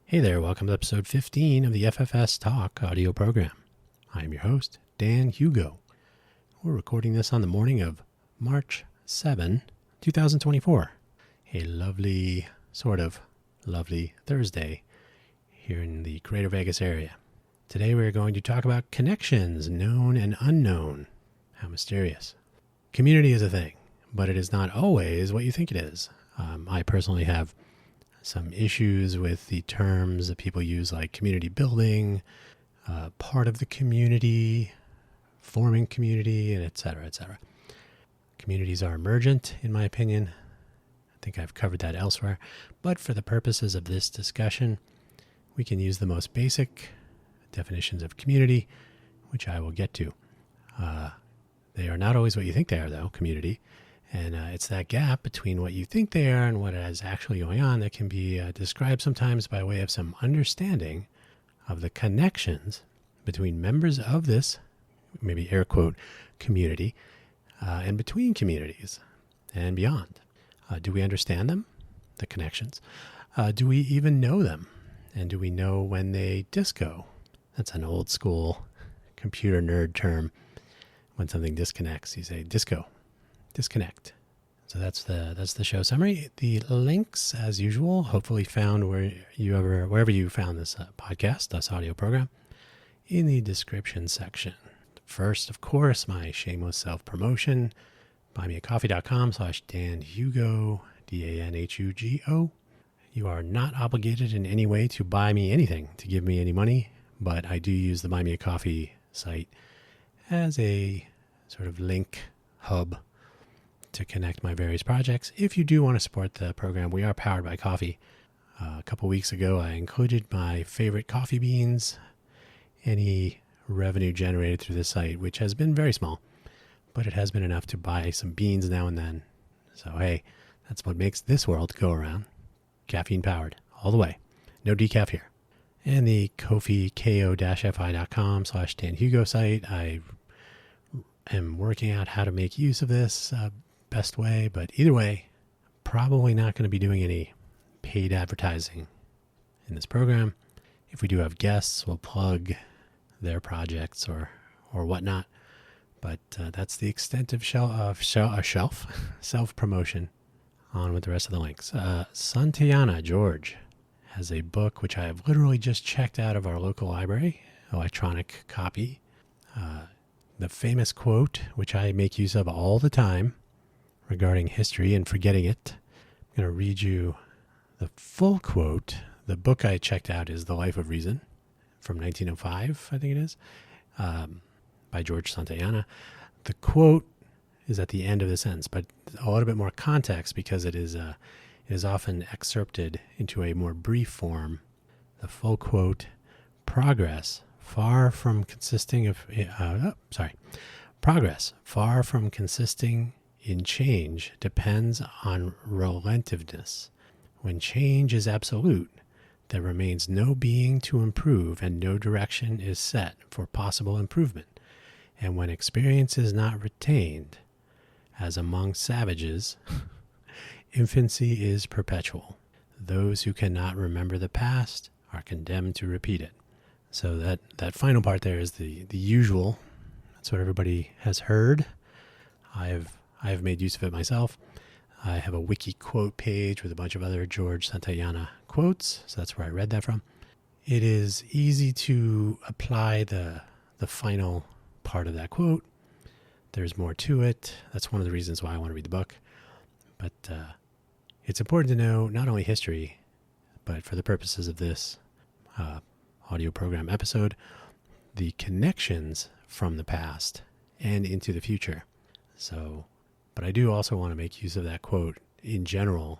Hey there, welcome to episode 15 of the FFS Talk audio program. I'm your host, Dan Hugo. We're recording this on the morning of March 7, 2024. A lovely, sort of lovely Thursday here in the Greater Vegas area. Today we're going to talk about connections, known and unknown. How mysterious. Community is a thing, but it is not always what you think it is. I personally have some issues with the terms that people use, like community building, part of the community, forming community, and et cetera, et cetera. Communities are emergent, in my opinion. I think I've covered that elsewhere. But for the purposes of this discussion, we can use the most basic definitions of community, which I will get to. They are not always what you think they are, though, community. And it's that gap between what you think they are and what is actually going on that can be described sometimes by way of some understanding of the connections between members of this, maybe air quote, community, and between communities and beyond. Do we understand them, the connections? Do we even know them? And do we know when they disco? That's an old school computer nerd term. When something disconnects, you say disco. Disconnect. So that's the show summary. The links, as usual, hopefully found wherever you found this podcast, this audio program, in the description section. First, of course, my shameless self-promotion, buymeacoffee.com/DanHugo, DanHugo. You are not obligated in any way to buy me anything, to give me any money, but I do use the Buy Me a Coffee site as a sort of link hub to connect my various projects. If you do want to support the program, we are powered by coffee. A couple weeks ago, I included my favorite coffee beans, any revenue generated through the site, which has been very small, but it has been enough to buy some beans now and then. So, hey, that's what makes this world go around. Caffeine powered all the way. No decaf here. And the Ko-fi, ko-fi.com/DanHugo site. I am working out how to make use of this best way, but either way, probably not going to be doing any paid advertising in this program. If we do have guests, we'll plug their projects or whatnot, but that's the extent of self-promotion. On with the rest of the links. Santayana George has a book which I have literally just checked out of our local library, electronic copy. The famous quote, which I make use of all the time, regarding history and forgetting it. I'm going to read you the full quote. The book I checked out is The Life of Reason from 1905, I think it is, by George Santayana. The quote is at the end of the sentence, but a little bit more context because it is often excerpted into a more brief form. The full quote, progress far from consisting in change depends on relativeness. When change is absolute, there remains no being to improve and no direction is set for possible improvement. And when experience is not retained, as among savages, infancy is perpetual. Those who cannot remember the past are condemned to repeat it. So that final part there is the usual. That's what everybody has heard. I have made use of it myself. I have a wiki quote page with a bunch of other George Santayana quotes, so that's where I read that from. It is easy to apply the final part of that quote. There's more to it. That's one of the reasons why I want to read the book. But it's important to know not only history, but for the purposes of this audio program episode, the connections from the past and into the future. So, but I do also want to make use of that quote in general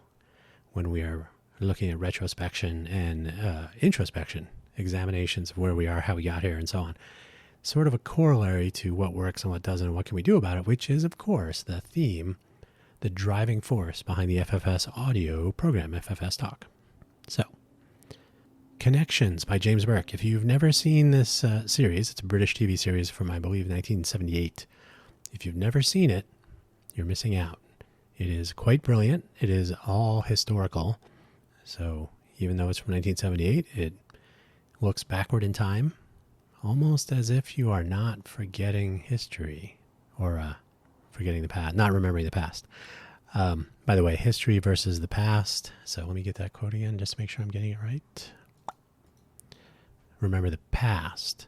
when we are looking at retrospection and introspection, examinations of where we are, how we got here, and so on. Sort of a corollary to what works and what doesn't and what can we do about it, which is, of course, the theme, the driving force behind the FFS audio program, FFS Talk. So, Connections by James Burke. If you've never seen this series, it's a British TV series from, I believe, 1978. If you've never seen it, you're missing out. It is quite brilliant. It is all historical. So even though it's from 1978, it looks backward in time, almost as if you are not forgetting history or forgetting the past, not remembering the past. By the way, history versus the past. So let me get that quote again just to make sure I'm getting it right. Remember the past.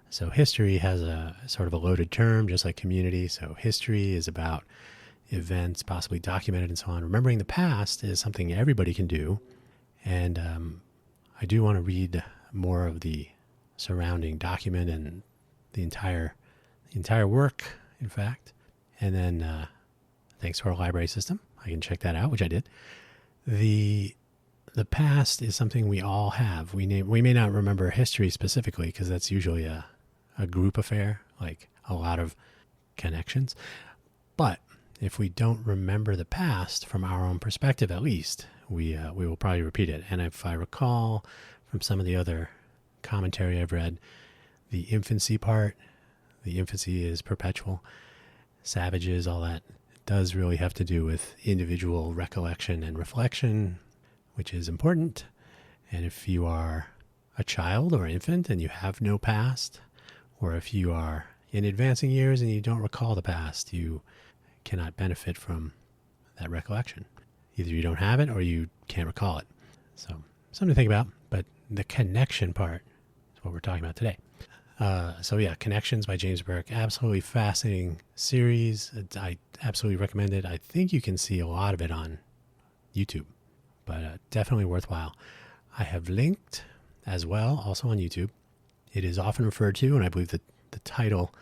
So history has a sort of a loaded term, just like community. So history is about events possibly documented and so on. Remembering the past is something everybody can do. And I do want to read more of the surrounding document and the entire work, in fact. And then thanks to our library system, I can check that out, which I did. The past is something we all have. We may not remember history specifically because that's usually a group affair, like a lot of connections. But if we don't remember the past from our own perspective, at least, we will probably repeat it. And if I recall from some of the other commentary I've read, the infancy part, the infancy is perpetual, savages, all that, it does really have to do with individual recollection and reflection, which is important. And if you are a child or infant and you have no past, or if you are in advancing years and you don't recall the past, you cannot benefit from that recollection. Either you don't have it or you can't recall it. So something to think about, but the connection part is what we're talking about today. Connections by James Burke. Absolutely fascinating series. I absolutely recommend it. I think you can see a lot of it on YouTube, but definitely worthwhile. I have linked as well, also on YouTube. It is often referred to, and I believe that the title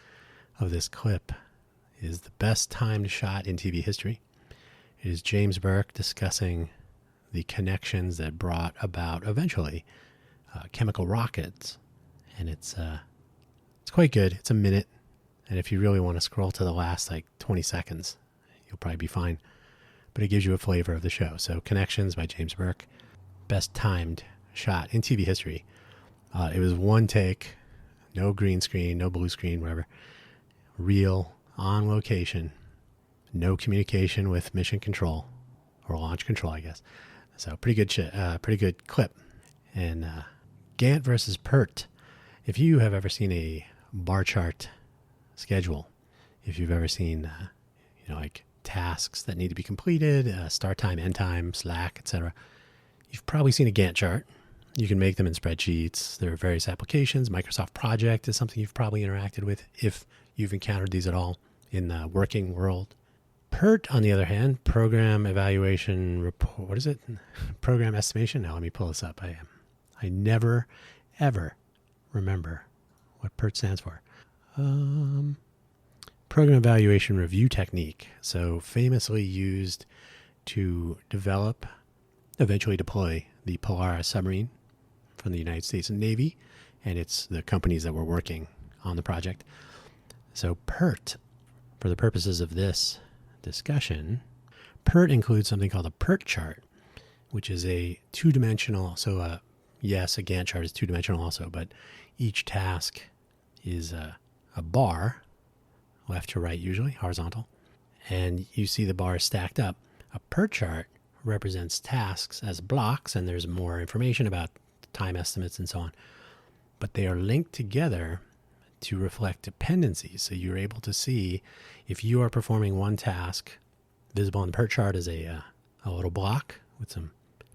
of this clip is The Best Timed Shot in TV History. It is James Burke discussing the connections that brought about, eventually, chemical rockets. And it's quite good. It's a minute. And if you really want to scroll to the last, 20 seconds, you'll probably be fine. But it gives you a flavor of the show. So Connections by James Burke. Best timed shot in TV history. It was one take, no green screen, no blue screen, whatever. Real, on location, no communication with mission control or launch control, I guess. So pretty good clip. And Gantt versus PERT. If you have ever seen a bar chart schedule, if you've ever seen, tasks that need to be completed, start time, end time, Slack, etc., you've probably seen a Gantt chart. You can make them in spreadsheets. There are various applications. Microsoft Project is something you've probably interacted with if you've encountered these at all in the working world. PERT, on the other hand, Program Evaluation Report. What is it? Program Estimation? Now let me pull this up. I never, ever remember what PERT stands for. Program Evaluation Review Technique. So famously used to develop, eventually deploy the Polaris submarine from the United States Navy, and it's the companies that were working on the project. So PERT, for the purposes of this discussion, PERT includes something called a PERT chart, which is a two-dimensional, yes, a Gantt chart is two-dimensional also, but each task is a bar, left to right usually, horizontal, and you see the bars stacked up. A PERT chart represents tasks as blocks, and there's more information about time estimates and so on. But they are linked together to reflect dependencies. So you're able to see if you are performing one task, visible on the PERT chart as a little block with some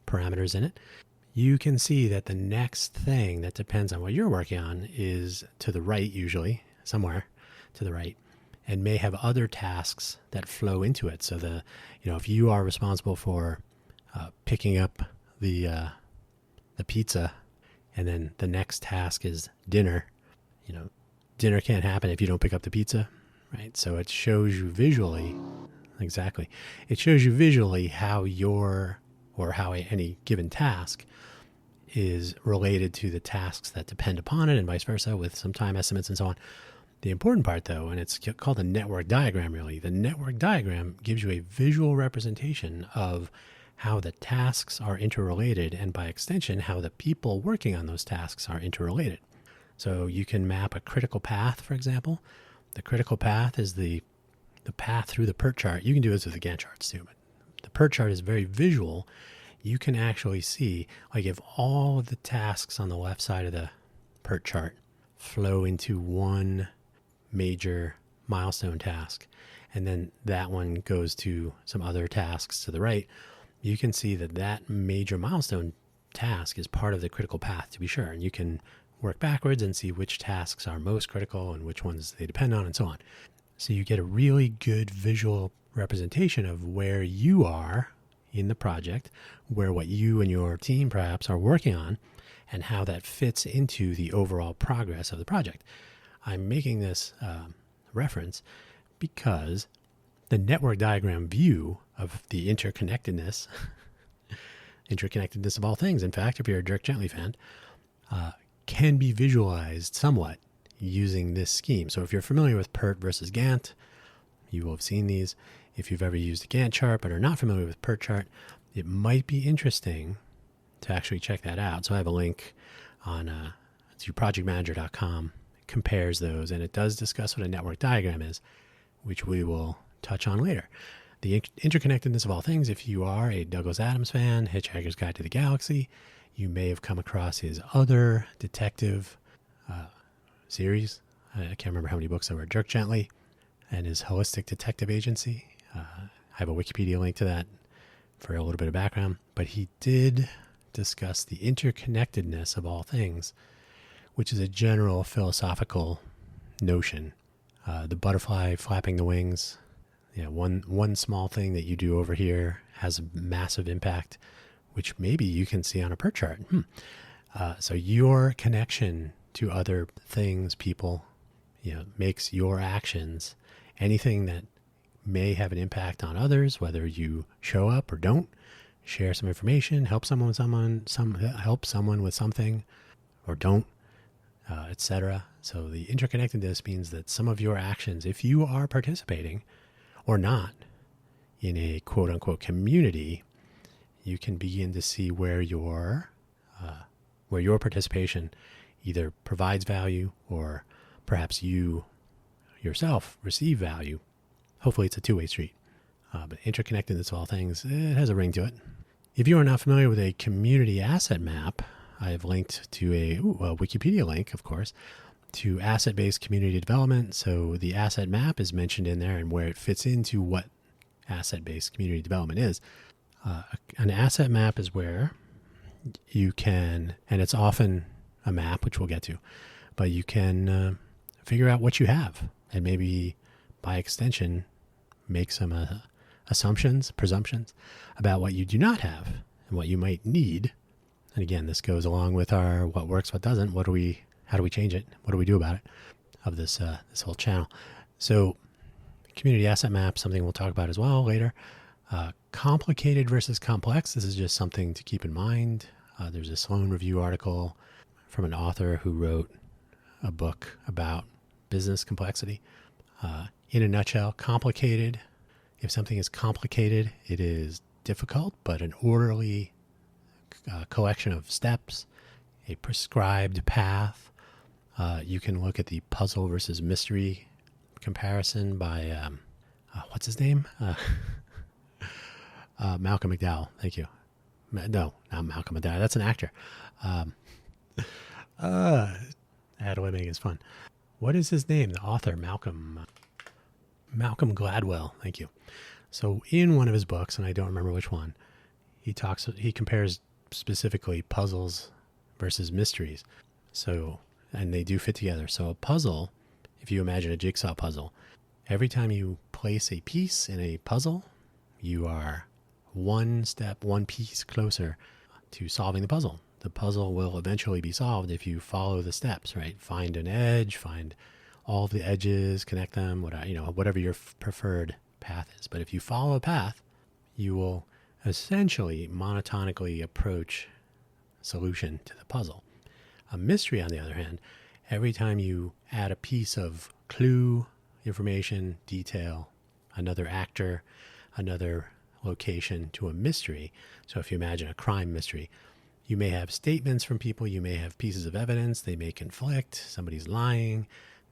parameters in it. You can see that the next thing that depends on what you're working on is to the right, usually, somewhere to the right, and may have other tasks that flow into it. So if you are responsible for picking up the pizza, and then the next task is dinner, dinner can't happen if you don't pick up the pizza, right? So it shows you visually, exactly. It shows you visually how how any given task is related to the tasks that depend upon it, and vice versa, with some time estimates and so on. The important part, though, and it's called a network diagram, really. The network diagram gives you a visual representation of how the tasks are interrelated, and by extension, how the people working on those tasks are interrelated. So you can map a critical path, for example. The critical path is the path through the PERT chart. You can do this with the Gantt charts, too, but the PERT chart is very visual. you can actually see, like, if all of the tasks on the left side of the PERT chart flow into one major milestone task, and then that one goes to some other tasks to the right, you can see that that major milestone task is part of the critical path, to be sure. And you can work backwards and see which tasks are most critical and which ones they depend on and so on. So you get a really good visual representation of where you are in the project, where what you and your team perhaps are working on, and how that fits into the overall progress of the project. I'm making this reference because the network diagram view of the interconnectedness of all things, in fact, if you're a Dirk Gently fan, can be visualized somewhat using this scheme. So if you're familiar with PERT versus Gantt, you will have seen these. If you've ever used a Gantt chart but are not familiar with PERT chart, it might be interesting to actually check that out. So I have a link on to projectmanager.com, compares those, and it does discuss what a network diagram is, which we will touch on later. The interconnectedness of all things, if you are a Douglas Adams fan, Hitchhiker's Guide to the Galaxy, you may have come across his other detective series. I can't remember how many books there were. Dirk Gently and his Holistic Detective Agency. I have a Wikipedia link to that for a little bit of background. But he did discuss the interconnectedness of all things, which is a general philosophical notion. The butterfly flapping the wings. One small thing that you do over here has a massive impact, which maybe you can see on a PERT chart. So your connection to other things, people, makes your actions, anything that may have an impact on others, whether you show up or don't, share some information, help someone with something, or don't, etc. So the interconnectedness means that some of your actions, if you are participating or not in a quote-unquote community, you can begin to see where your participation either provides value or perhaps you yourself receive value. Hopefully it's a two-way street. But interconnectedness of all things, it has a ring to it. If you are not familiar with a community asset map, I have linked to a Wikipedia link, of course, to asset-based community development. So the asset map is mentioned in there and where it fits into what asset-based community development is. An asset map is where you can, and it's often a map, which we'll get to, but you can figure out what you have and maybe by extension make some presumptions about what you do not have and what you might need. And again, this goes along with our what works, what doesn't, how do we change it, what do we do about it, of this whole channel. So community asset map, something we'll talk about as well later. Complicated versus complex, this is just something to keep in mind. There's a Sloan Review article from an author who wrote a book about business complexity. In a nutshell, complicated, if something is complicated, it is difficult, but an orderly collection of steps, a prescribed path. You can look at the puzzle versus mystery comparison by, what's his name? Malcolm McDowell. Thank you. No, not Malcolm McDowell. That's an actor. Ad-libbing is fun. What is his name? The author, Malcolm Gladwell. Thank you. So in one of his books, and I don't remember which one, he compares specifically puzzles versus mysteries. So, and they do fit together. So a puzzle, if you imagine a jigsaw puzzle, every time you place a piece in a puzzle, you are one piece closer to solving the puzzle. The puzzle will eventually be solved if you follow the steps, right? Find an edge, find all of the edges, connect them, whatever your preferred path is. But if you follow a path, you will essentially monotonically approach solution to the puzzle. A mystery, on the other hand, every time you add a piece of clue, information, detail, another actor, another location to a mystery. So if you imagine a crime mystery, you may have statements from people, you may have pieces of evidence, they may conflict, somebody's lying,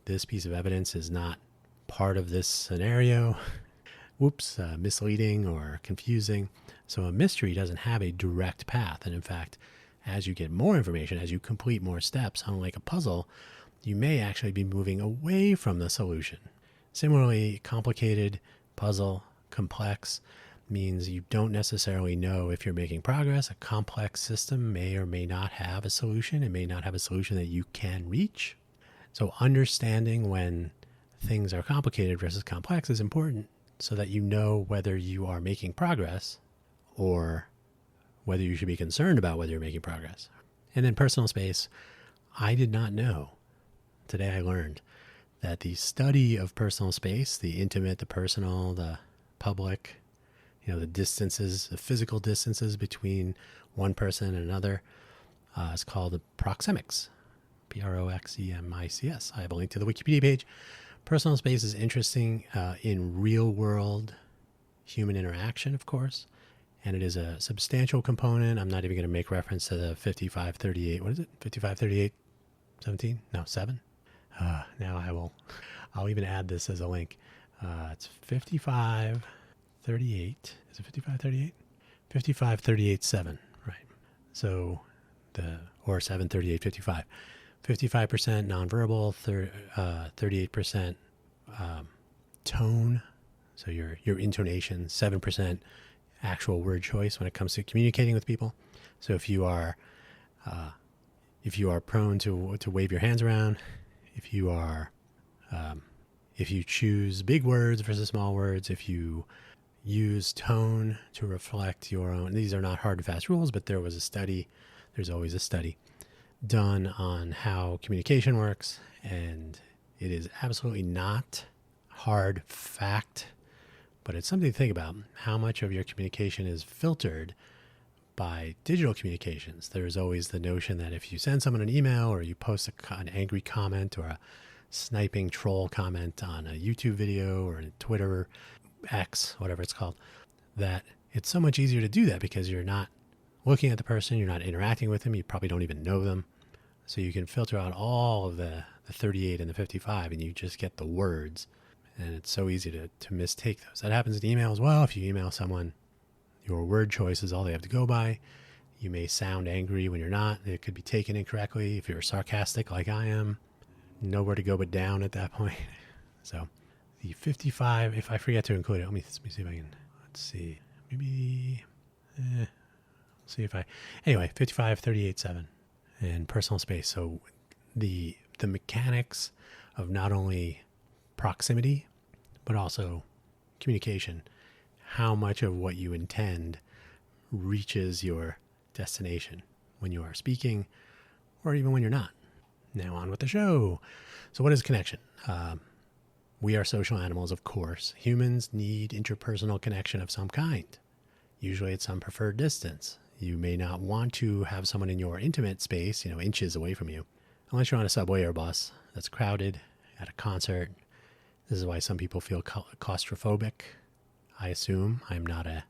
this piece of evidence is not part of this scenario. misleading or confusing. So a mystery doesn't have a direct path. And in fact, as you get more information, as you complete more steps, unlike a puzzle, you may actually be moving away from the solution. Similarly, complicated, puzzle, complex means you don't necessarily know if you're making progress. A complex system may or may not have a solution. It may not have a solution that you can reach. So understanding when things are complicated versus complex is important so that you know whether you are making progress or whether you should be concerned about whether you're making progress. And in personal space, I did not know. Today I learned that the study of personal space, the intimate, the personal, the public, the distances, the physical distances between one person and another, is called proxemics. Proxemics. I have a link to the Wikipedia page. Personal space is interesting in real world human interaction, of course, and it is a substantial component. I'm not even going to make reference to the 5538. What is it? 5538 17? No, 7? Now I'll even add this as a link. It's 5538. Is it 5538? 5538 7, right. So or 73855. 55% nonverbal, 38% tone, so your intonation, 7% actual word choice when it comes to communicating with people. So if you are prone to wave your hands around, if you choose big words versus small words, if you use tone to reflect your own, these are not hard and fast rules, but there's always a study done on how communication works, and it is absolutely not hard fact, but it's something to think about. How much of your communication is filtered by digital communications? There's always the notion that if you send someone an email or you post an angry comment or a sniping troll comment on a YouTube video or a Twitter, X, whatever it's called, that it's so much easier to do that because you're not looking at the person, you're not interacting with them, you probably don't even know them. So you can filter out all of the 38 and the 55 and you just get the words. And it's so easy to mistake those. That happens in email as well. If you email someone, your word choice is all they have to go by. You may sound angry when you're not. It could be taken incorrectly. If you're sarcastic like I am, nowhere to go but down at that point. So the 55, if I forget to include it, let me see if I can, let's see, maybe, see if anyway, 55, 38, 7, and personal space. So the mechanics of not only proximity, but also communication, how much of what you intend reaches your destination when you are speaking or even when you're not. Now on with the show. So what is connection? We are social animals, of course. Humans need interpersonal connection of some kind. Usually at some preferred distance. You may not want to have someone in your intimate space, inches away from you, unless you're on a subway or bus that's crowded, at a concert. This is why some people feel claustrophobic. I assume. I'm not a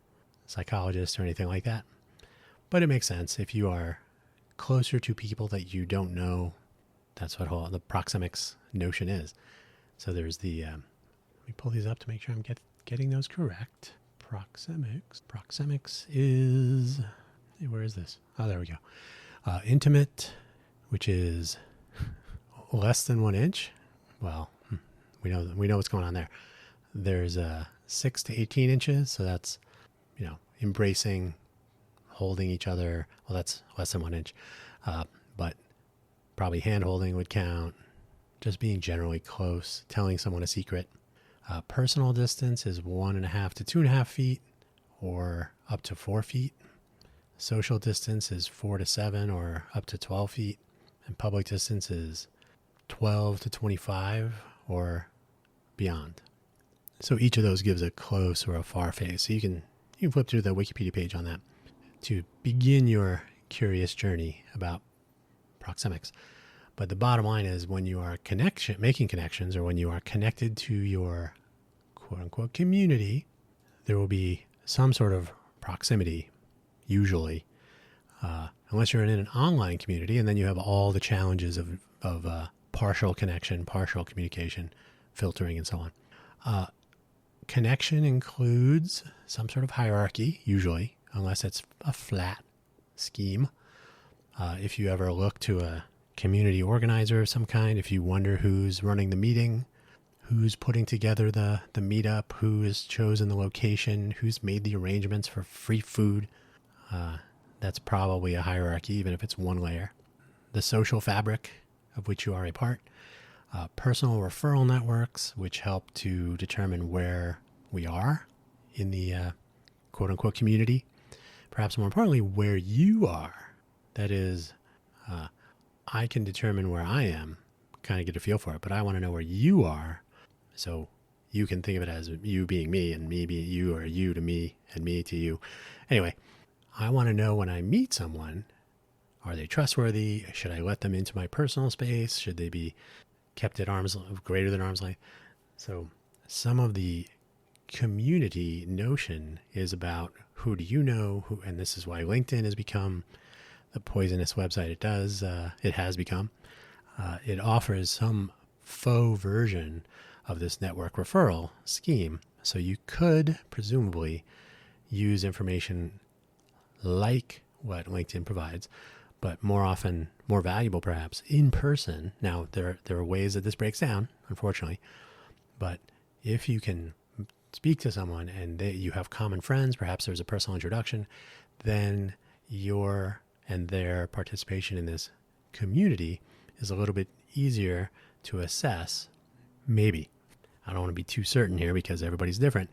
psychologist or anything like that. But it makes sense. If you are closer to people that you don't know, that's what the proxemics notion is. So there's let me pull these up to make sure I'm getting those correct. Proxemics is, where is this? Oh, there we go. Intimate, which is less than 1 inch. Well, we know what's going on there. There's 6 to 18 inches. So that's, embracing, holding each other. Well, that's less than 1 inch. But probably hand holding would count. Just being generally close, telling someone a secret. Personal distance is 1.5 to 2.5 feet or up to 4 feet. Social distance is 4 to 7 or up to 12 feet. And public distance is 12 to 25 or beyond. So each of those gives a close or a far phase. So you can flip through the Wikipedia page on that to begin your curious journey about proxemics. But the bottom line is when you are making connections, or when you are connected to your quote unquote community, there will be some sort of proximity, usually, unless you're in an online community, and then you have all the challenges of partial connection, partial communication, filtering, and so on. connection includes some sort of hierarchy, usually, unless it's a flat scheme. If you ever look to a community organizer of some kind, if you wonder who's running the meeting, who's putting together the meetup, who has chosen the location, who's made the arrangements for free food, that's probably a hierarchy, even if it's one layer. The social fabric of which you are a part. Personal referral networks, which help to determine where we are in the quote-unquote community. Perhaps more importantly, where you are. That is, I can determine where I am, kind of get a feel for it, but I want to know where you are, so you can think of it as you being me and me being you, or you to me and me to you. Anyway, I want to know when I meet someone, are they trustworthy? Should I let them into my personal space? Should they be kept at greater than arm's length? So some of the community notion is about who do you know, and this is why LinkedIn has become the poisonous website it has become. It offers some faux version of this network referral scheme. So you could presumably use information like what LinkedIn provides, but more often, more valuable perhaps, in person. Now, there are ways that this breaks down, unfortunately, but if you can speak to someone and you have common friends, perhaps there's a personal introduction, then your and their participation in this community is a little bit easier to assess. Maybe. I don't want to be too certain here because everybody's different,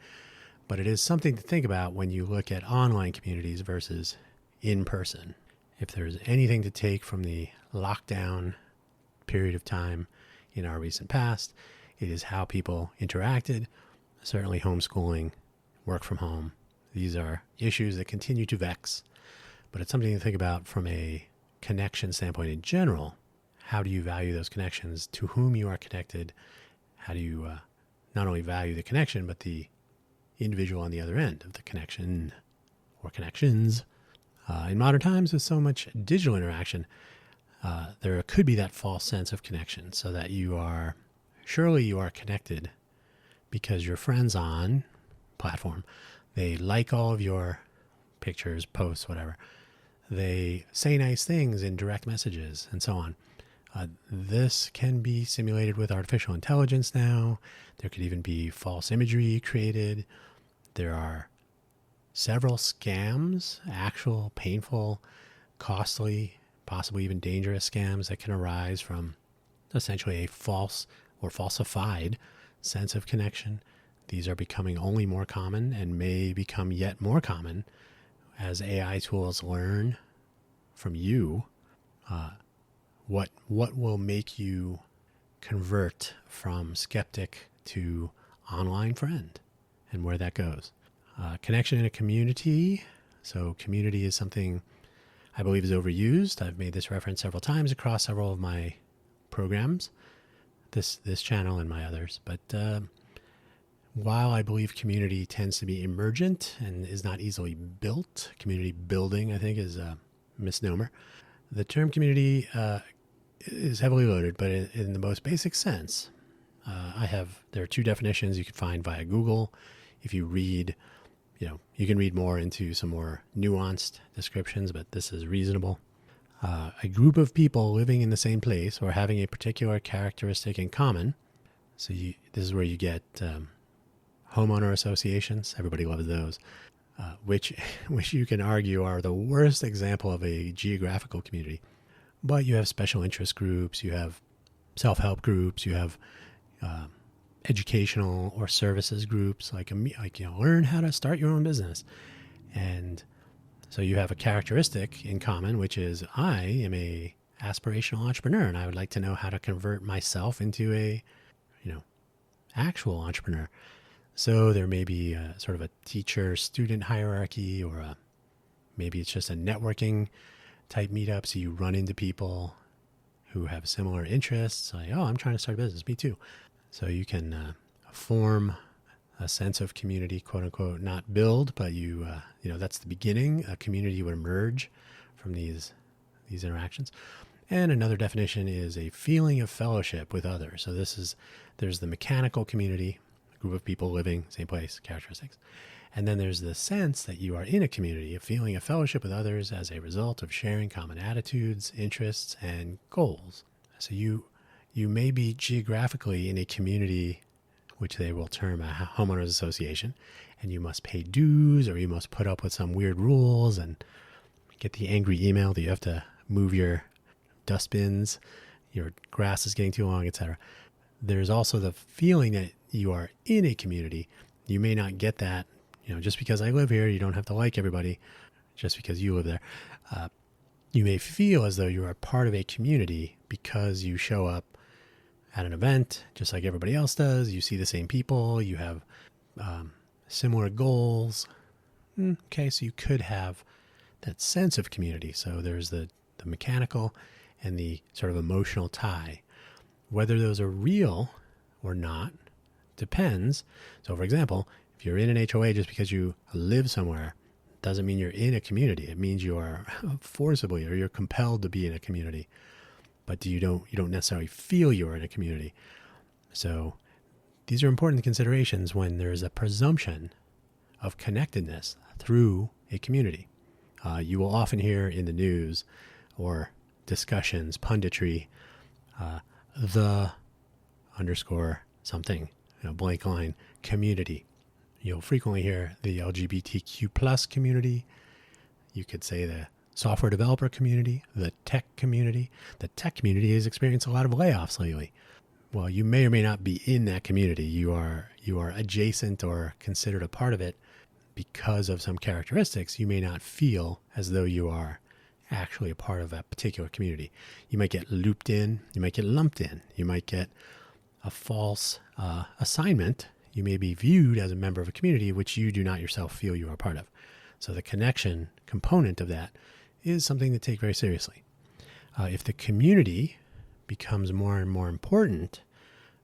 but it is something to think about when you look at online communities versus in person. If there's anything to take from the lockdown period of time in our recent past, it is how people interacted. Certainly homeschooling, work from home. These are issues that continue to vex, but it's something to think about from a connection standpoint in general. How do you value those connections? To whom you are connected? How do you not only value the connection, but the individual on the other end of the connection or connections? In modern times, with so much digital interaction, there could be that false sense of connection, so that you are connected because your friends on platform, they like all of your pictures, posts, whatever. They say nice things in direct messages and so on. This can be simulated with artificial intelligence now. There could even be false imagery created. There are several scams, actual, painful, costly, possibly even dangerous scams that can arise from essentially a false or falsified sense of connection. These are becoming only more common and may become yet more common as AI tools learn from you. What will make you convert from skeptic to online friend, and where that goes. Connection in a community. So community is something I believe is overused. I've made this reference several times across several of my programs, this channel and my others. But while I believe community tends to be emergent and is not easily built, community building, I think, is a misnomer. The term community is heavily loaded, but in the most basic sense, there are two definitions you can find via Google. If you read, you can read more into some more nuanced descriptions, but this is reasonable. A group of people living in the same place or having a particular characteristic in common. So this is where you get homeowner associations. Everybody loves those, which you can argue are the worst example of a geographical community. But you have special interest groups, you have self-help groups, you have educational or services groups, like learn how to start your own business. And so you have a characteristic in common, which is I am a aspirational entrepreneur, and I would like to know how to convert myself into a, actual entrepreneur. So there may be a, sort of a teacher-student hierarchy, or maybe it's just a networking type meetup. So you run into people who have similar interests. Like, oh, I'm trying to start a business. Me too. So you can form a sense of community, quote unquote, not build, but that's the beginning. A community would emerge from these interactions. And another definition is a feeling of fellowship with others. So there's the mechanical community, a group of people living, same place, characteristics. And then there's the sense that you are in a community, a feeling of fellowship with others as a result of sharing common attitudes, interests, and goals. So you may be geographically in a community, which they will term a homeowners association, and you must pay dues or you must put up with some weird rules and get the angry email that you have to move your dustbins, your grass is getting too long, etc. There's also the feeling that you are in a community. You may not get that, just because I live here, you don't have to like everybody just because you live there. You may feel as though you are part of a community because you show up at an event just like everybody else does. You see the same people. You have similar goals. Okay, so you could have that sense of community. So there's the mechanical and the sort of emotional tie. Whether those are real or not depends. So for example, if you're in an HOA just because you live somewhere, doesn't mean you're in a community. It means you are forcibly or you're compelled to be in a community, but you don't necessarily feel you're in a community. So these are important considerations when there is a presumption of connectedness through a community. You will often hear in the news or discussions, punditry, the underscore something, blank line, community. You'll frequently hear the LGBTQ plus community. You could say the software developer community, the tech community. The tech community has experienced a lot of layoffs lately. Well, you may or may not be in that community. You are adjacent or considered a part of it because of some characteristics. You may not feel as though you are actually a part of a particular community. You might get looped in. You might get lumped in. You might get a false assignment. You may be viewed as a member of a community which you do not yourself feel you are a part of. So the connection component of that is something to take very seriously. If the community becomes more and more important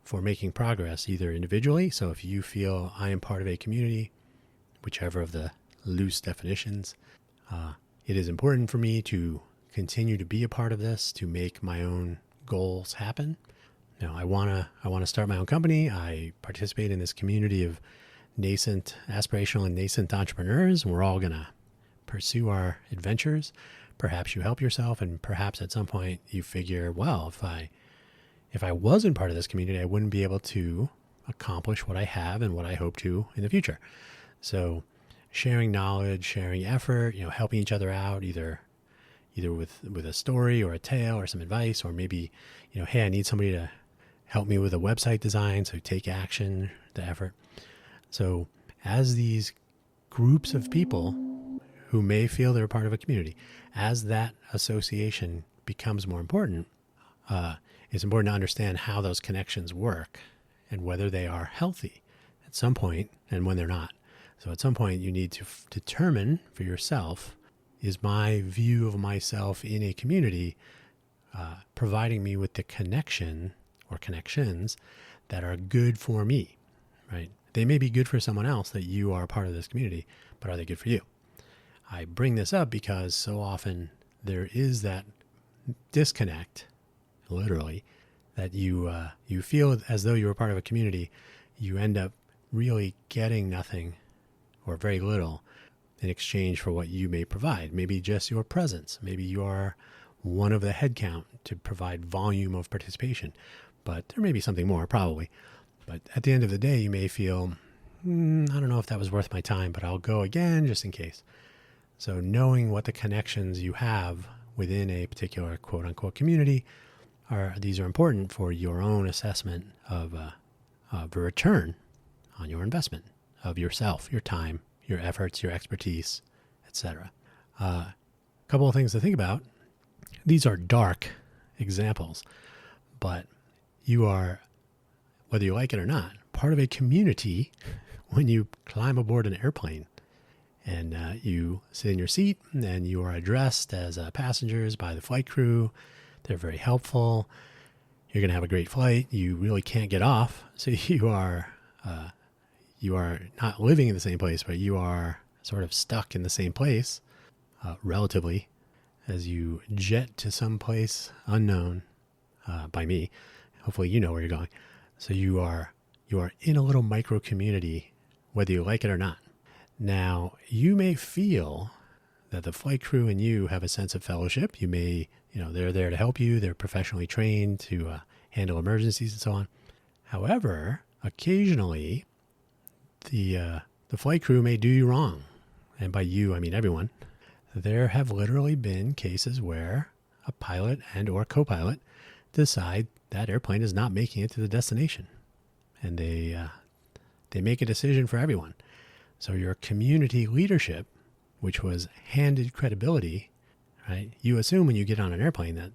for making progress, either individually, so if you feel I am part of a community, whichever of the loose definitions, it is important for me to continue to be a part of this, to make my own goals happen. I want to start my own company. I participate in this community of aspirational and nascent entrepreneurs. We're all going to pursue our adventures. Perhaps you help yourself, and perhaps at some point you figure, well, if I wasn't part of this community, I wouldn't be able to accomplish what I have and what I hope to in the future. So sharing knowledge, sharing effort, helping each other out, either with a story or a tale or some advice, or maybe, hey, I need somebody to help me with a website design. So take action, the effort. So as these groups of people who may feel they're part of a community, as that association becomes more important, it's important to understand how those connections work and whether they are healthy at some point and when they're not. So at some point you need to determine for yourself, is my view of myself in a community providing me with the connection or connections that are good for me, right? They may be good for someone else that you are a part of this community, but are they good for you? I bring this up because so often there is that disconnect, literally, that you feel as though you're a part of a community. You end up really getting nothing or very little in exchange for what you may provide. Maybe just your presence. Maybe you are one of the headcount to provide volume of participation. But there may be something more, probably. But at the end of the day, you may feel, I don't know if that was worth my time, but I'll go again just in case. So knowing what the connections you have within a particular quote-unquote community these are important for your own assessment of the return on your investment of yourself, your time, your efforts, your expertise, etc. A couple of things to think about. These are dark examples, but you are, whether you like it or not, part of a community when you climb aboard an airplane and you sit in your seat and you are addressed as passengers by the flight crew. They're very helpful. You're going to have a great flight. You really can't get off. So you are not living in the same place, but you are sort of stuck in the same place, relatively, as you jet to some place unknown by me. Hopefully you know where you're going. So you You are in a little micro community, whether you like it or not. Now, you may feel that the flight crew and you have a sense of fellowship. You may, they're there to help you. They're professionally trained to handle emergencies and so on. However, occasionally, the flight crew may do you wrong. And by you, I mean everyone. There have literally been cases where a pilot and or co-pilot decide that airplane is not making it to the destination. And they make a decision for everyone. So your community leadership, which was handed credibility, right? You assume when you get on an airplane that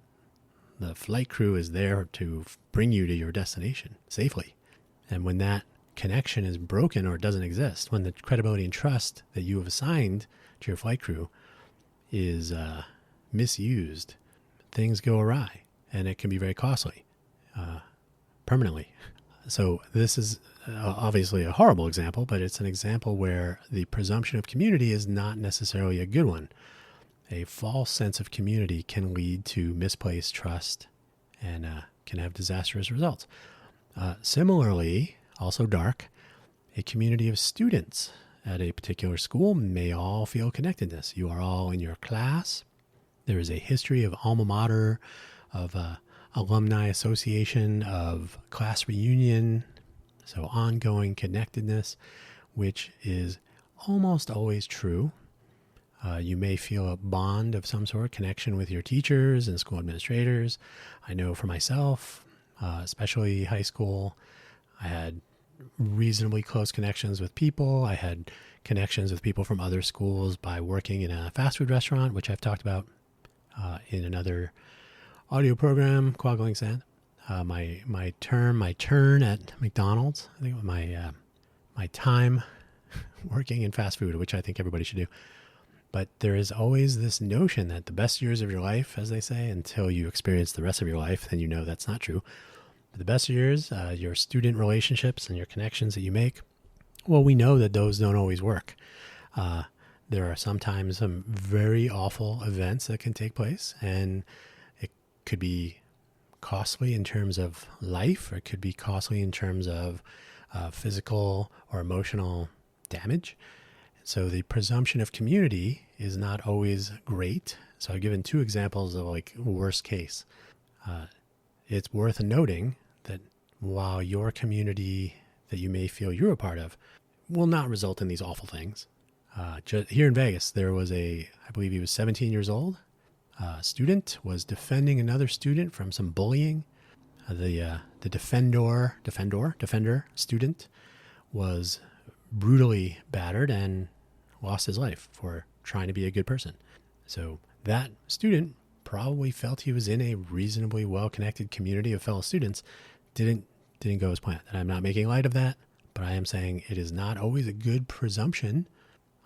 the flight crew is there to bring you to your destination safely. And when that connection is broken or doesn't exist, when the credibility and trust that you have assigned to your flight crew is misused, things go awry, and it can be very costly permanently. So this is obviously a horrible example, but it's an example where the presumption of community is not necessarily a good one. A false sense of community can lead to misplaced trust and can have disastrous results. Similarly, also dark, a community of students at a particular school may all feel connectedness. You are all in your class. There is a history of alma mater, of alumni association, of class reunion, so ongoing connectedness, which is almost always true. You may feel a bond of some sort, connection with your teachers and school administrators. I know for myself, especially high school, I had reasonably close connections with people. I had connections with people from other schools by working in a fast food restaurant, which I've talked about in another audio program, Quaggling Sand. My turn at McDonald's, I think my time working in fast food, which I think everybody should do. But there is always this notion that the best years of your life, as they say, until you experience the rest of your life, then you know that's not true. But the best years, your student relationships and your connections that you make, well, we know that those don't always work. There are sometimes some very awful events that can take place, and it could be costly in terms of life, or it could be costly in terms of physical or emotional damage. So the presumption of community is not always great. So I've given two examples of like worst case. It's worth noting that while your community that you may feel you're a part of will not result in these awful things. Here in Vegas, there was I believe he was 17 years old. Student was defending another student from some bullying. The defender student was brutally battered and lost his life for trying to be a good person. So that student probably felt he was in a reasonably well-connected community of fellow students. Didn't go as planned. And I'm not making light of that, but I am saying it is not always a good presumption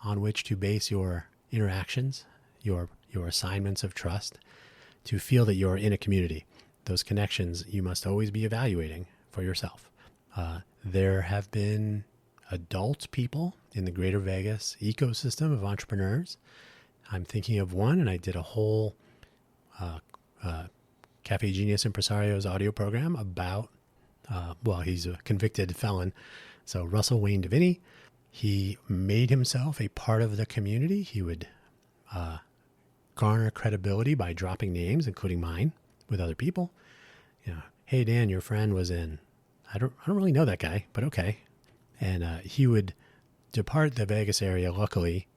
on which to base your interactions, your assignments of trust, to feel that you're in a community. Those connections you must always be evaluating for yourself. There have been adult people in the greater Vegas ecosystem of entrepreneurs. I'm thinking of one, and I did a whole Cafe Genius Impresario's audio program about, he's a convicted felon. So Russell Wayne DeVinny, he made himself a part of the community. He would garner credibility by dropping names, including mine, with other people. Hey Dan, your friend was in. I don't really know that guy, but okay. And he would depart the Vegas area. Luckily,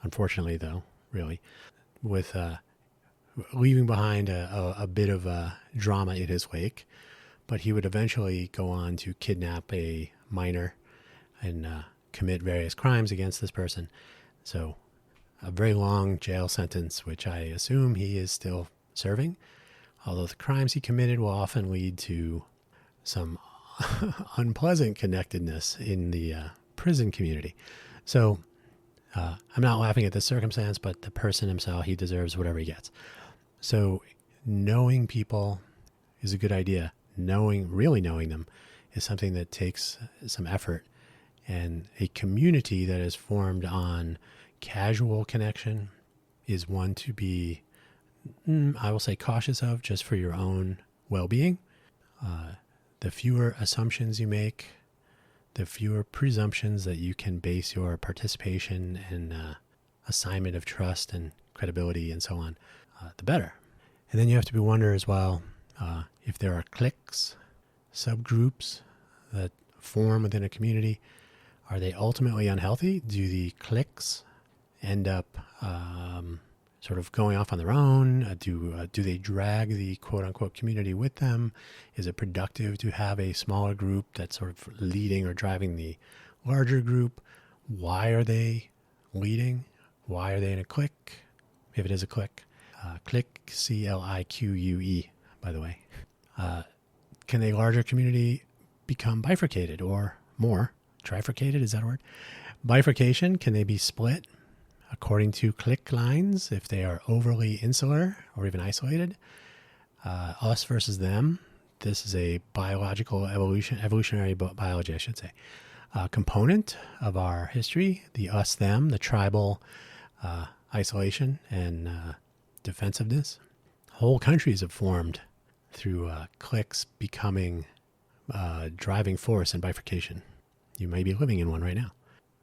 unfortunately, though, really, with leaving behind a bit of drama in his wake. But he would eventually go on to kidnap a minor and commit various crimes against this person. So a very long jail sentence, which I assume he is still serving, although the crimes he committed will often lead to some unpleasant connectedness in the prison community. So I'm not laughing at this circumstance, but the person himself, he deserves whatever he gets. So knowing people is a good idea. Really knowing them is something that takes some effort. And a community that is formed on casual connection is one to be, I will say, cautious of just for your own well-being. the fewer assumptions you make, the fewer presumptions that you can base your participation and assignment of trust and credibility and so on, the better. And then you have to be wonder as well, if there are cliques, subgroups that form within a community, are they ultimately unhealthy? Do the cliques end up sort of going off on their own? Do they drag the quote-unquote community with them? Is it productive to have a smaller group that's sort of leading or driving the larger group? Why are they leading? Why are they in a clique? If it is a clique. Clique, C-L-I-Q-U-E, by the way. Can a larger community become bifurcated or more? Trifurcated, is that a word? Bifurcation, can they be split according to clique lines if they are overly insular or even isolated? Us versus them. This is a biological evolutionary biology, I should say, component of our history. The us-them, the tribal isolation and defensiveness. Whole countries have formed through cliques becoming driving force in bifurcation. You may be living in one right now.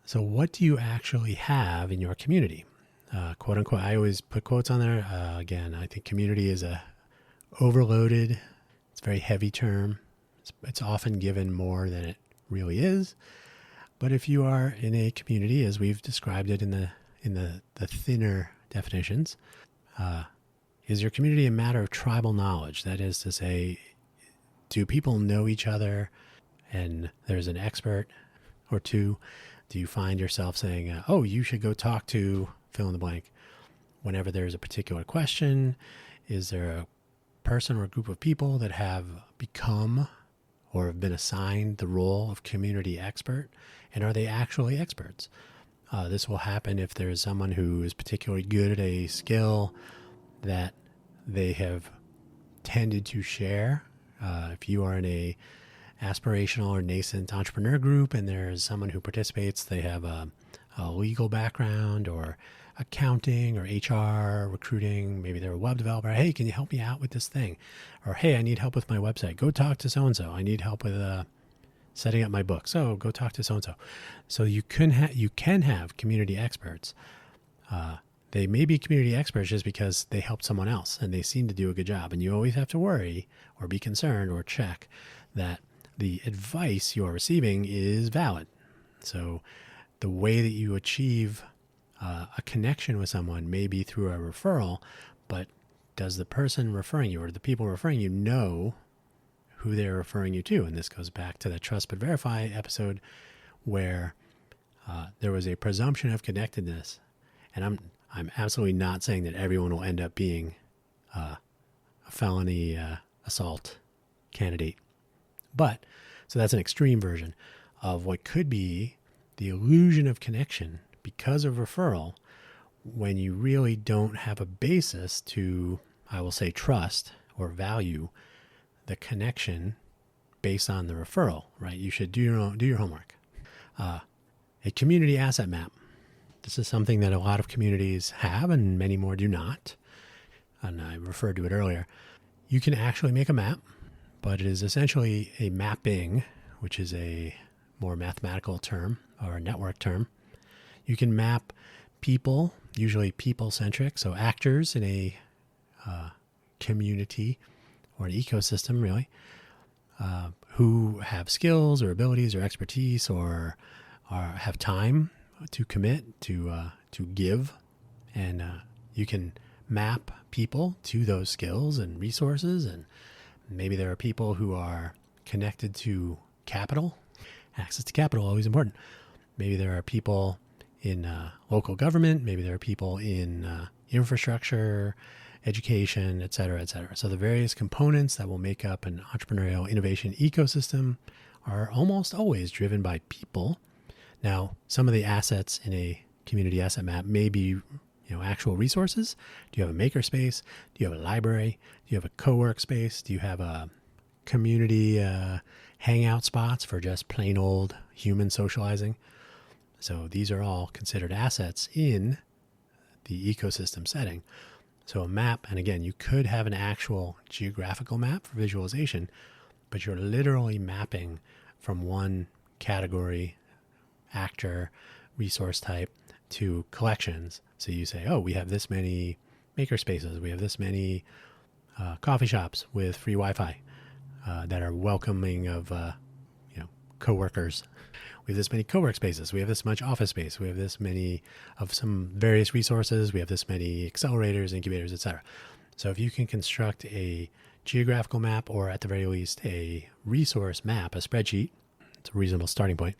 So what do you actually have in your community? Quote unquote, I always put quotes on there. Again, I think community is a overloaded, it's a very heavy term. It's often given more than it really is. But if you are in a community, as we've described it in the thinner definitions, is your community a matter of tribal knowledge? That is to say, do people know each other and there's an expert or two? Do you find yourself saying, oh, you should go talk to fill in the blank whenever there's a particular question? Is there a person or a group of people that have become or have been assigned the role of community expert? And are they actually experts? This will happen if there is someone who is particularly good at a skill that they have tended to share. If you are in a aspirational or nascent entrepreneur group and there's someone who participates, they have a legal background or accounting or HR, recruiting, maybe they're a web developer. Hey, can you help me out with this thing? Or, hey, I need help with my website. Go talk to so-and-so. I need help with setting up my book. So go talk to so-and-so. So you can have community experts. They may be community experts just because they helped someone else and they seem to do a good job. And you always have to worry or be concerned or check that the advice you are receiving is valid. So the way that you achieve a connection with someone may be through a referral, but does the person referring you or the people referring you know who they're referring you to? And this goes back to the Trust But Verify episode where there was a presumption of connectedness. And I'm absolutely not saying that everyone will end up being a felony assault candidate. But, so that's an extreme version of what could be the illusion of connection because of referral when you really don't have a basis to, I will say, trust or value the connection based on the referral, right? You should do your homework. A community asset map. This is something that a lot of communities have and many more do not. And I referred to it earlier. You can actually make a map, but it is essentially a mapping, which is a more mathematical term or a network term. You can map people, usually people-centric, so actors in a community or an ecosystem, really, who have skills or abilities or expertise or have time to commit, to give. And you can map people to those skills and resources. And maybe there are people who are connected to capital. Access to capital, always important. Maybe there are people in local government. Maybe there are people in infrastructure, education, et cetera, et cetera. So the various components that will make up an entrepreneurial innovation ecosystem are almost always driven by people. Now, some of the assets in a community asset map may be, actual resources. Do you have a makerspace? Do you have a library? Do you have a co-work space? Do you have a community hangout spots for just plain old human socializing? So these are all considered assets in the ecosystem setting. So a map, and again, you could have an actual geographical map for visualization, but you're literally mapping from one category, actor, resource type to collections. So you say, oh, we have this many maker spaces. We have this many coffee shops with free Wi-Fi that are welcoming of coworkers. We have this many co-work spaces. We have this much office space. We have this many of some various resources. We have this many accelerators, incubators, etc. So if you can construct a geographical map, or at the very least a resource map, a spreadsheet, it's a reasonable starting point,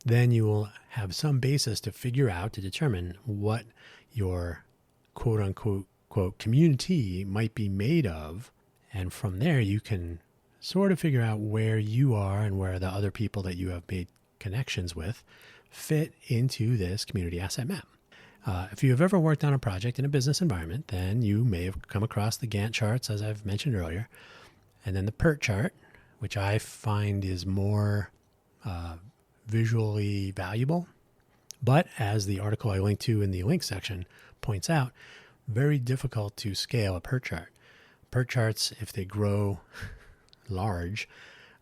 then you will have some basis to figure out, to determine what your quote unquote quote community might be made of. And from there, you can sort of figure out where you are and where the other people that you have made connections with fit into this community asset map. If you have ever worked on a project in a business environment, then you may have come across the Gantt charts, as I've mentioned earlier, and then the PERT chart, which I find is more visually valuable. But as the article I linked to in the link section points out, very difficult to scale a PERT chart. PERT charts, if they grow large,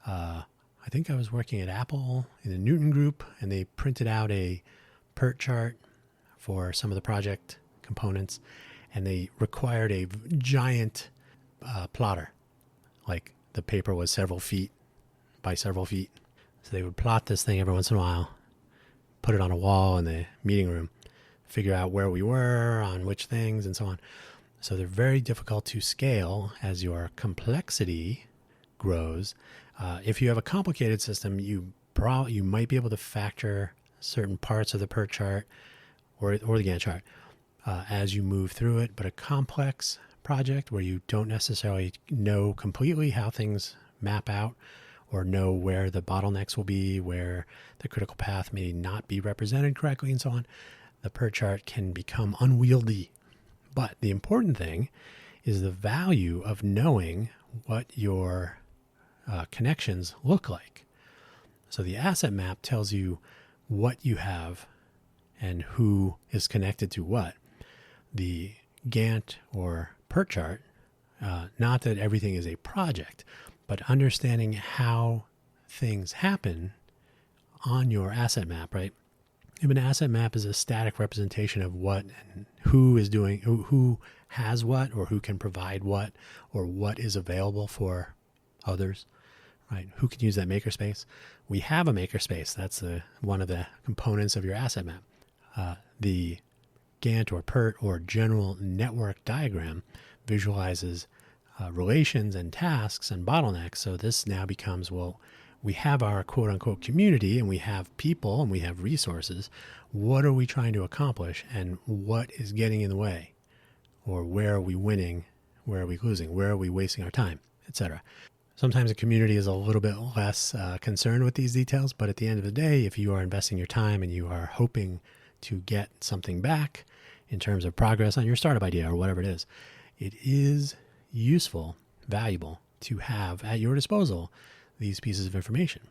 I think I was working at Apple in the Newton Group, and they printed out a PERT chart for some of the project components, and they required a giant plotter. Like the paper was several feet by several feet. So they would plot this thing every once in a while, put it on a wall in the meeting room, figure out where we were on which things and so on. So they're very difficult to scale as your complexity grows. If you have a complicated system, you might be able to factor certain parts of the PERT chart or the Gantt chart as you move through it. But a complex project where you don't necessarily know completely how things map out, or know where the bottlenecks will be, where the critical path may not be represented correctly, and so on, the PERT chart can become unwieldy. But the important thing is the value of knowing what your connections look like. So the asset map tells you what you have and who is connected to what. The Gantt or PERT chart, not that everything is a project, but understanding how things happen on your asset map, right? If an asset map is a static representation of what and who is doing, who has what, or who can provide what, or what is available for others, right? Who can use that makerspace? We have a makerspace. That's one of the components of your asset map. The Gantt or PERT or general network diagram visualizes relations and tasks and bottlenecks. So this now becomes, well, we have our quote unquote community, and we have people, and we have resources. What are we trying to accomplish, and what is getting in the way? Or where are we winning? Where are we losing? Where are we wasting our time, etc. Sometimes a community is a little bit less concerned with these details, but at the end of the day, if you are investing your time and you are hoping to get something back in terms of progress on your startup idea or whatever it is useful, valuable to have at your disposal these pieces of information.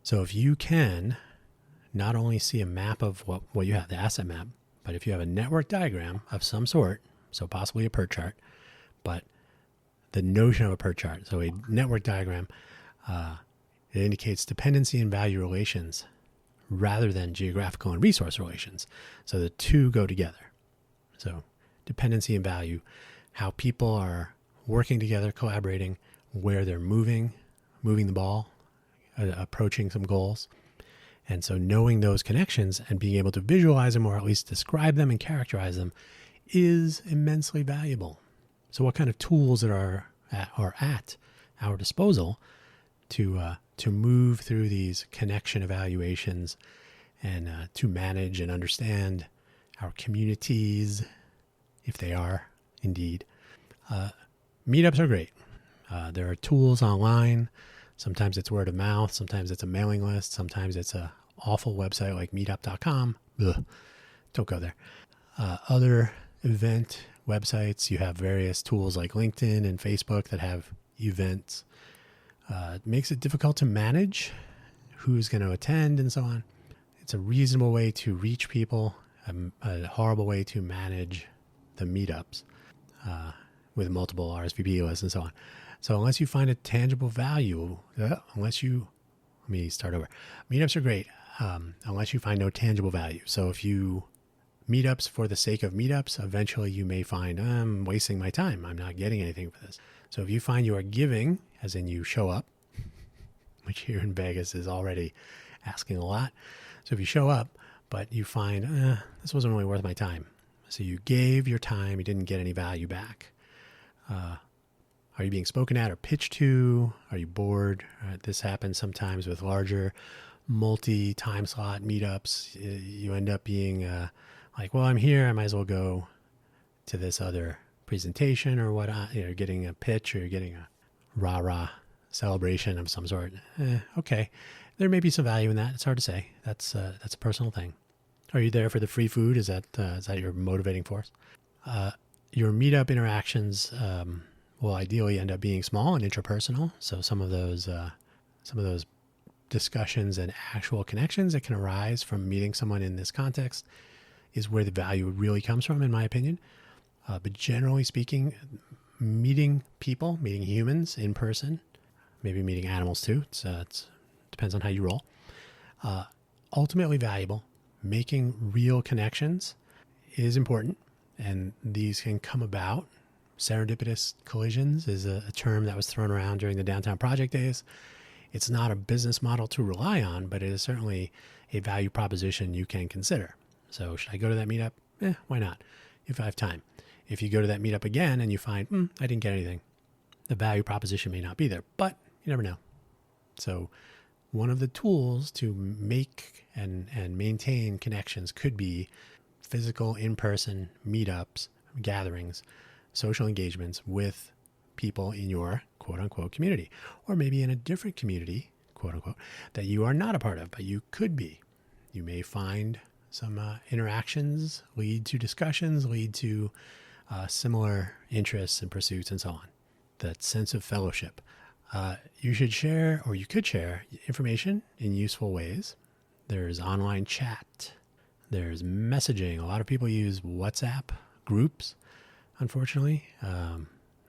So if you can not only see a map of what you have, the asset map, but if you have a network diagram of some sort, so possibly a PERT chart, but the notion of a PERT chart, so a network diagram, it indicates dependency and value relations rather than geographical and resource relations. So the two go together. So dependency and value, how people are working together, collaborating, where they're moving the ball, approaching some goals. And so knowing those connections and being able to visualize them, or at least describe them and characterize them, is immensely valuable. So what kind of tools are at our disposal to move through these connection evaluations and to manage and understand our communities, if they are indeed. Meetups are great. There are tools online. Sometimes it's word of mouth. Sometimes it's a mailing list. Sometimes it's a awful website like meetup.com. Ugh, don't go there. Other event websites, you have various tools like LinkedIn and Facebook that have events. It makes it difficult to manage who's going to attend and so on. It's a reasonable way to reach people, a horrible way to manage the meetups with multiple RSVP lists and so on. So unless you find a tangible value, let me start over. Meetups are great unless you find no tangible value. So if you meetups for the sake of meetups, eventually you may find I'm wasting my time. I'm not getting anything for this. So if you find you are giving, as in you show up, which here in Vegas is already asking a lot. So if you show up, but you find this wasn't really worth my time. So you gave your time, you didn't get any value back. Are you being spoken at or pitched to? Are you bored? This happens sometimes with larger multi-time slot meetups. You end up being like, well, I'm here. I might as well go to this other presentation or what. You're getting a pitch or you're getting a rah-rah celebration of some sort. Okay. There may be some value in that. It's hard to say. That's a personal thing. Are you there for the free food? Is that your motivating force? Your meetup interactions will ideally end up being small and interpersonal. So some of those discussions and actual connections that can arise from meeting someone in this context is where the value really comes from, in my opinion. But generally speaking, meeting people, meeting humans in person, maybe meeting animals too. It depends on how you roll. Ultimately valuable. Making real connections is important, and these can come about. Serendipitous collisions is a term that was thrown around during the downtown project days. It's not a business model to rely on, but it is certainly a value proposition you can consider. So should I go to that meetup? Why not? If I have time. If you go to that meetup again and you find, I didn't get anything, the value proposition may not be there, but you never know. So one of the tools to make and maintain connections could be physical in-person meetups, gatherings, social engagements with people in your quote-unquote community, or maybe in a different community, quote-unquote, that you are not a part of, but you could be. You may find some interactions lead to discussions, lead to similar interests and pursuits and so on. That sense of fellowship. You should share, or you could share, information in useful ways. There's online chat. There's messaging. A lot of people use WhatsApp groups, unfortunately.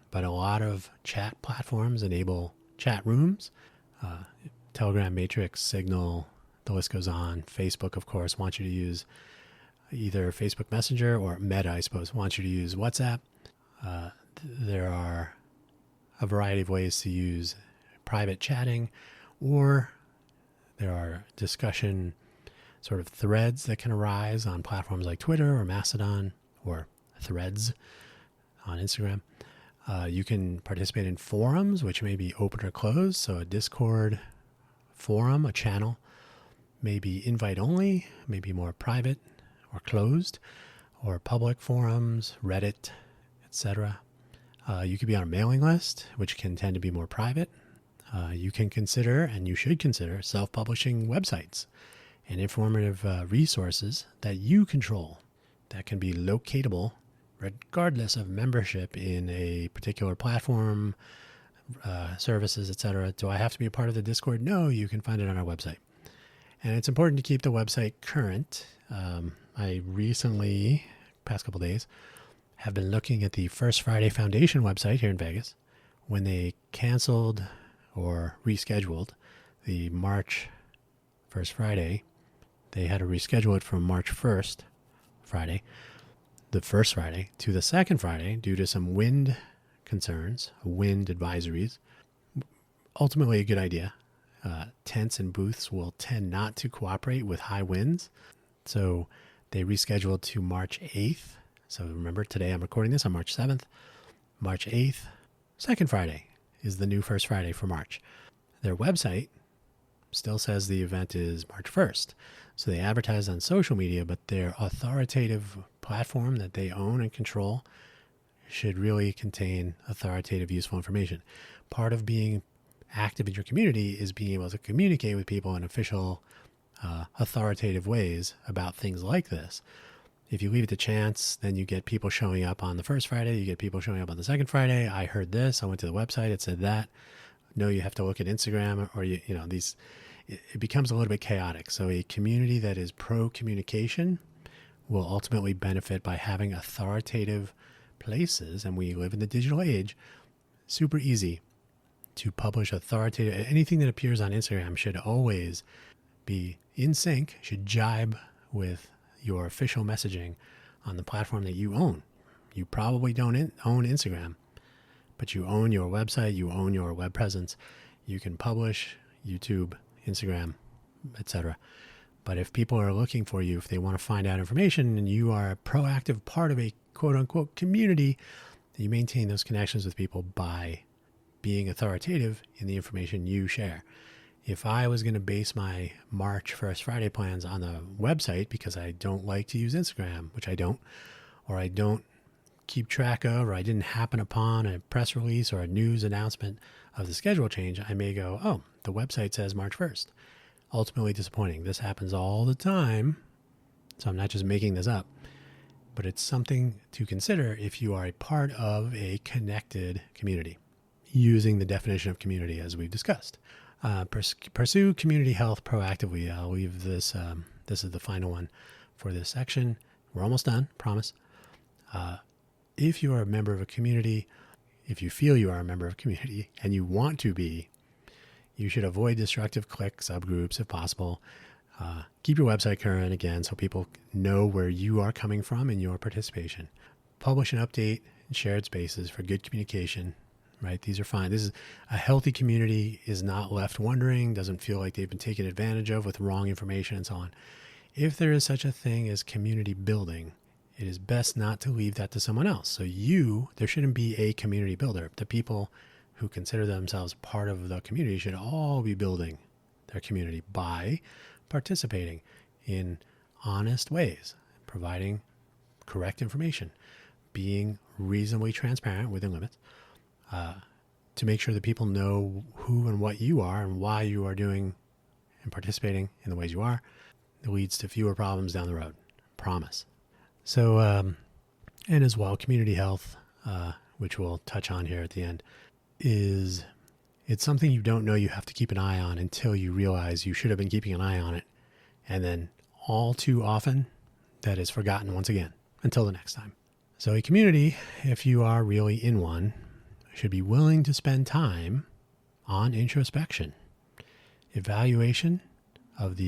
But a lot of chat platforms enable chat rooms. Telegram, Matrix, Signal, the list goes on. Facebook, of course, wants you to use either Facebook Messenger, or Meta, I suppose, wants you to use WhatsApp. There are a variety of ways to use private chatting, or there are discussion sort of threads that can arise on platforms like Twitter or Mastodon or Threads on Instagram. You can participate in forums, which may be open or closed. So a Discord forum, a channel, may be invite only, maybe more private or closed, or public forums, Reddit, etc. You could be on a mailing list, which can tend to be more private. You can consider, and you should consider, self-publishing websites and informative resources that you control that can be locatable regardless of membership in a particular platform, services, etc. Do I have to be a part of the Discord? No, you can find it on our website. And it's important to keep the website current. I recently, past couple days, have been looking at the First Friday Foundation website here in Vegas. When they canceled or rescheduled the March First Friday, they had to reschedule it from March 1st Friday, the first Friday, to the second Friday due to some wind concerns, wind advisories. Ultimately a good idea. Tents and booths will tend not to cooperate with high winds. So they rescheduled to March 8th. So remember, today I'm recording this on March 7th. March 8th, second Friday, is the new first Friday for March. Their website still says the event is March 1st. So they advertise on social media, but their authoritative platform that they own and control should really contain authoritative, useful information. Part of being active in your community is being able to communicate with people in official, authoritative ways about things like this. If you leave it to chance, then you get people showing up on the first Friday, you get people showing up on the second Friday. I heard this, I went to the website, it said that. No, you have to look at Instagram, or it becomes a little bit chaotic. So a community that is pro-communication will ultimately benefit by having authoritative places, and we live in the digital age. Super easy to publish authoritative, anything that appears on Instagram should always be in sync, should jibe with your official messaging on the platform that you own. You probably don't own Instagram, but you own your website, you own your web presence. You can publish YouTube, Instagram, etc. But if people are looking for you, if they want to find out information and you are a proactive part of a quote unquote community, you maintain those connections with people by being authoritative in the information you share. If I was going to base my March 1st Friday plans on the website because I don't like to use Instagram, which I don't, or I don't keep track of, or I didn't happen upon a press release or a news announcement of the schedule change, I may go, oh, the website says March 1st. Ultimately disappointing. This happens all the time, so I'm not just making this up, but it's something to consider if you are a part of a connected community, using the definition of community as we've discussed. Pursue community health proactively. I'll leave this. This is the final one for this section. We're almost done, promise. If you are a member of a community, if you feel you are a member of a community and you want to be, you should avoid destructive clique subgroups if possible. Keep your website current again so people know where you are coming from in your participation. Publish and update in shared spaces for good communication. Right? These are fine. This is a healthy community, is not left wondering, doesn't feel like they've been taken advantage of with wrong information and so on. If there is such a thing as community building, it is best not to leave that to someone else. So there shouldn't be a community builder. The people who consider themselves part of the community should all be building their community by participating in honest ways, providing correct information, being reasonably transparent within limits, to make sure that people know who and what you are and why you are doing and participating in the ways you are. It leads to fewer problems down the road. Promise. So, and as well, community health, which we'll touch on here at the end, it's something you don't know you have to keep an eye on until you realize you should have been keeping an eye on it. And then all too often, that is forgotten once again until the next time. So a community, if you are really in one, should be willing to spend time on introspection, evaluation of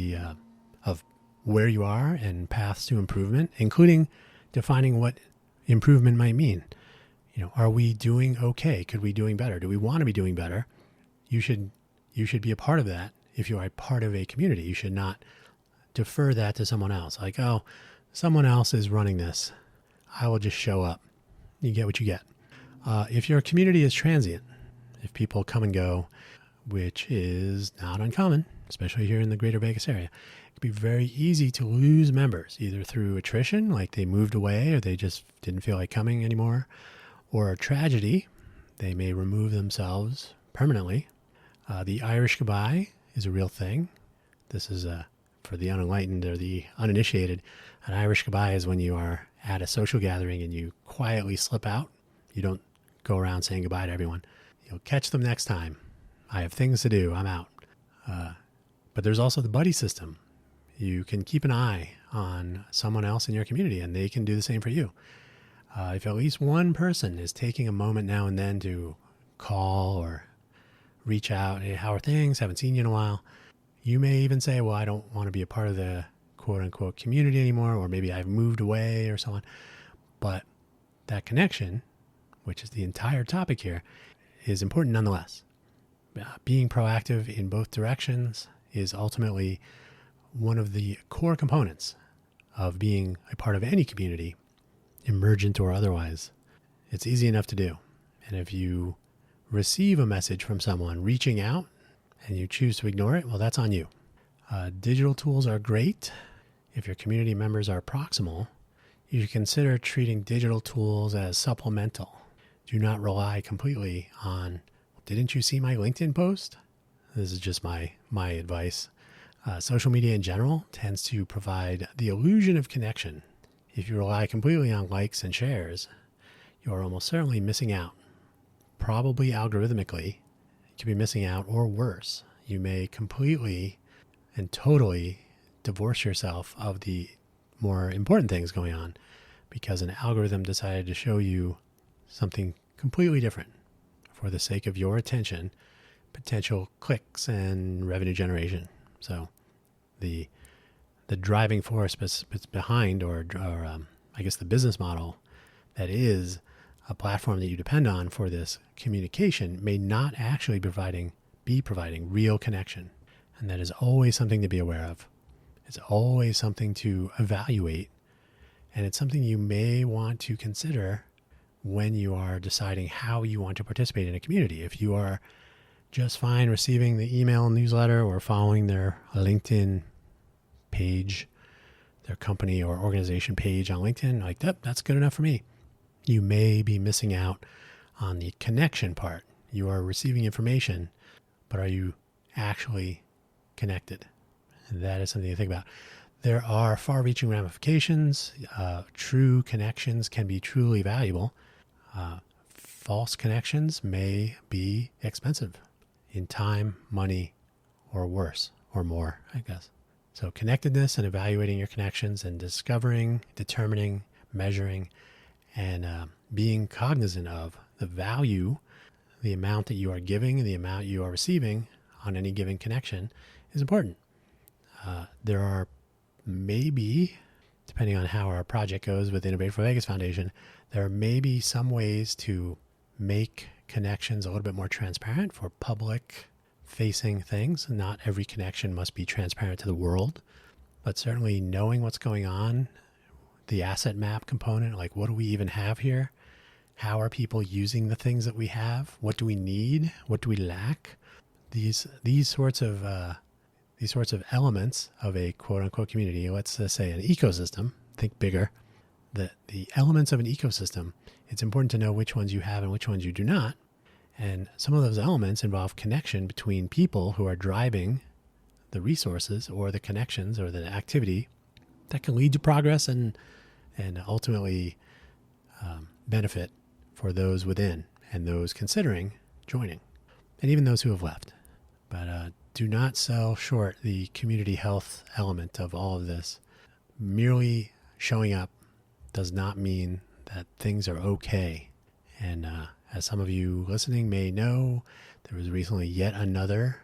of where you are and paths to improvement, including defining what improvement might mean. Are we doing okay? Could we be doing better? Do we want to be doing better? You should be a part of that. If you are a part of a community, you should not defer that to someone else. Like, oh, someone else is running this, I will just show up. You get what you get. If your community is transient, if people come and go, which is not uncommon, especially here in the greater Vegas area, it can be very easy to lose members, either through attrition, like they moved away or they just didn't feel like coming anymore, or a tragedy, they may remove themselves permanently. The Irish goodbye is a real thing. This is for the unenlightened or the uninitiated. An Irish goodbye is when you are at a social gathering and you quietly slip out. You don't go around saying goodbye to everyone. You'll catch them next time. I have things to do. I'm out. But there's also the buddy system. You can keep an eye on someone else in your community and they can do the same for you. If at least one person is taking a moment now and then to call or reach out, hey, how are things? Haven't seen you in a while. You may even say, well, I don't want to be a part of the quote unquote community anymore, or maybe I've moved away or so on. But that connection, which is the entire topic here, is important nonetheless. Being proactive in both directions is ultimately one of the core components of being a part of any community, emergent or otherwise. It's easy enough to do. And if you receive a message from someone reaching out and you choose to ignore it, well, that's on you. Digital tools are great. If your community members are proximal, you should consider treating digital tools as supplemental. Do not rely completely on, didn't you see my LinkedIn post? This is just my advice. Social media in general tends to provide the illusion of connection. If you rely completely on likes and shares, you are almost certainly missing out. Probably algorithmically, you could be missing out, or worse, you may completely and totally divorce yourself of the more important things going on because an algorithm decided to show you something completely different for the sake of your attention potential clicks and revenue generation. So the driving force behind, or I guess the business model that is a platform that you depend on for this communication may not actually be providing real connection. And that is always something to be aware of. It's always something to evaluate. And it's something you may want to consider when you are deciding how you want to participate in a community. If you are just fine receiving the email newsletter or following their LinkedIn page, their company or organization page on LinkedIn, like, yep, that's good enough for me. You may be missing out on the connection part. You are receiving information, but are you actually connected? And that is something to think about. There are far-reaching ramifications. True connections can be truly valuable. False connections may be expensive in time, money, or worse, or more, I guess. So connectedness and evaluating your connections and discovering, determining, measuring, and being cognizant of the value, the amount that you are giving and the amount you are receiving on any given connection is important. There are maybe, depending on how our project goes with Innovate for Vegas Foundation, there are maybe some ways to make connections a little bit more transparent for public-facing things. Not every connection must be transparent to the world, but certainly knowing what's going on, the asset map component, like what do we even have here? How are people using the things that we have? What do we need? What do we lack? These sorts of elements of a quote-unquote community, let's say an ecosystem, think bigger, the elements of an ecosystem, it's important to know which ones you have and which ones you do not. And some of those elements involve connection between people who are driving the resources or the connections or the activity that can lead to progress and ultimately benefit for those within and those considering joining, and even those who have left. But do not sell short the community health element of all of this. Merely showing up does not mean that things are okay. And as some of you listening may know, there was recently yet another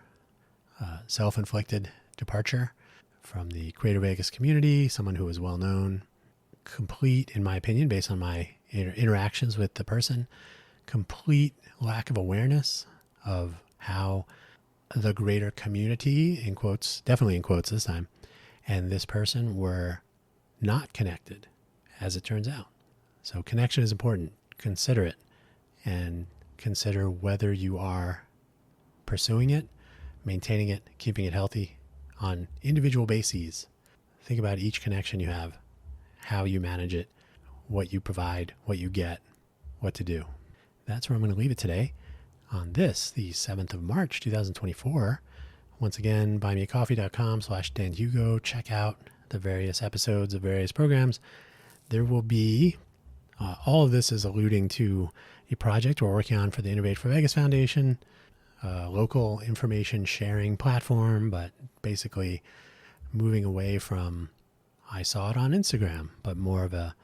self-inflicted departure from the Greater Vegas community, someone who was well known, complete, in my opinion, based on my interactions with the person, complete lack of awareness of how the greater community, in quotes, definitely in quotes this time, and this person were not connected, as it turns out. So connection is important. Consider it, and consider whether you are pursuing it, maintaining it, keeping it healthy on individual bases. Think about each connection you have, how you manage it, what you provide, what you get, what to do. That's where I'm going to leave it today on this, the 7th of March, 2024. Once again, buymeacoffee.com/Dan Hugo. Check out the various episodes of various programs. There will be, all of this is alluding to a project we're working on for the Innovate for Vegas Foundation, a local information sharing platform, but basically moving away from, I saw it on Instagram, but more of a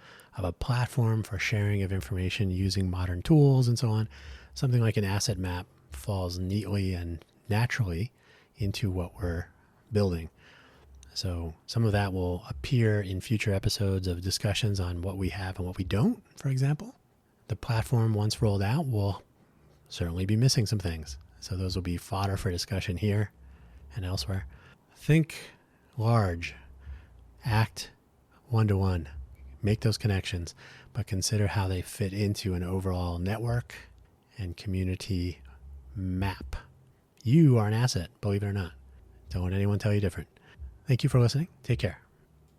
platform for sharing of information using modern tools and so on. Something like an asset map falls neatly and naturally into what we're building. So some of that will appear in future episodes of discussions on what we have and what we don't, for example. The platform, once rolled out, will certainly be missing some things. So those will be fodder for discussion here and elsewhere. Think large. Act one-to-one. Make those connections, but consider how they fit into an overall network and community map. You are an asset, believe it or not. Don't let anyone tell you different. Thank you for listening. Take care.